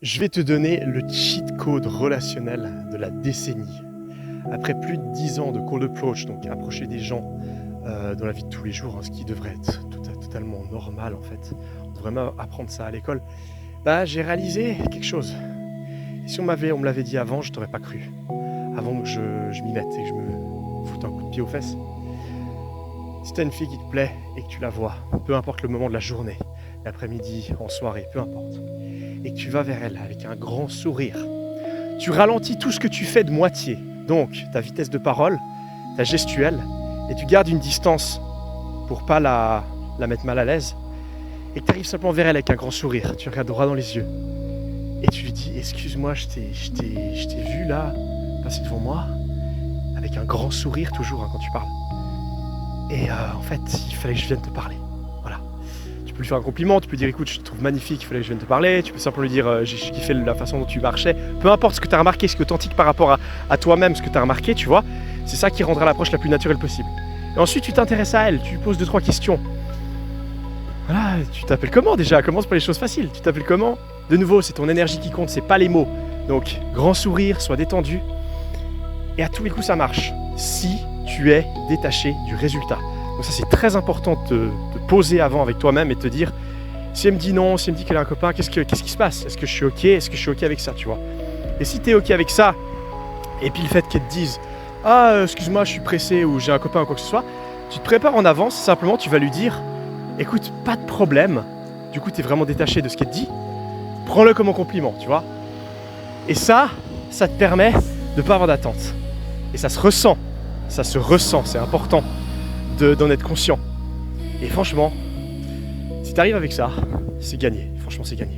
Je vais te donner le cheat code relationnel de la décennie. Après plus de 10 ans de cold approach, donc approcher des gens dans la vie de tous les jours, hein, ce qui devrait être totalement normal en fait, on devrait même apprendre ça à l'école, j'ai réalisé quelque chose. Et si on me l'avait dit avant, je t'aurais pas cru. Avant que je m'y mette et que je me foute un coup de pied aux fesses. Si tu as une fille qui te plaît et que tu la vois, peu importe le moment de la journée, l'après-midi, en soirée, peu importe, et que tu vas vers elle avec un grand sourire, tu ralentis tout ce que tu fais de moitié, donc ta vitesse de parole, ta gestuelle, et tu gardes une distance pour pas la mettre mal à l'aise, et que tu arrives simplement vers elle avec un grand sourire, tu regardes droit dans les yeux, et tu lui dis « Excuse-moi, je t'ai vu là, passer devant moi, avec un grand sourire toujours quand tu parles. Et en fait, il fallait que je vienne te parler. » Voilà. Tu peux lui faire un compliment, tu peux dire écoute, je te trouve magnifique, il fallait que je vienne te parler. Tu peux simplement lui dire j'ai kiffé la façon dont tu marchais. Peu importe ce que tu as remarqué, ce qui est authentique par rapport à toi-même, ce que tu as remarqué, tu vois. C'est ça qui rendra l'approche la plus naturelle possible. Et ensuite, tu t'intéresses à elle, tu lui poses 2-3 questions. Voilà, tu t'appelles comment déjà? Commence par les choses faciles. Tu t'appelles comment? De nouveau, c'est ton énergie qui compte, c'est pas les mots. Donc, grand sourire, sois détendu. Et à tous les coups, ça marche. Si tu es détaché du résultat. Donc ça, c'est très important de te poser avant avec toi-même et de te dire si elle me dit non, si elle me dit qu'elle a un copain, qu'est-ce qui se passe? Est-ce que je suis OK? Est-ce que je suis OK avec ça, tu vois? Et si tu es OK avec ça, et puis le fait qu'elle te dise ah, excuse-moi, je suis pressé ou j'ai un copain ou quoi que ce soit, tu te prépares en avance, simplement tu vas lui dire écoute, pas de problème. Du coup, tu es vraiment détaché de ce qu'elle te dit. Prends-le comme un compliment, tu vois? Et ça te permet de ne pas avoir d'attente. Et ça se ressent, c'est important d'en être conscient. Et franchement, si tu arrives avec ça, c'est gagné. Franchement, c'est gagné.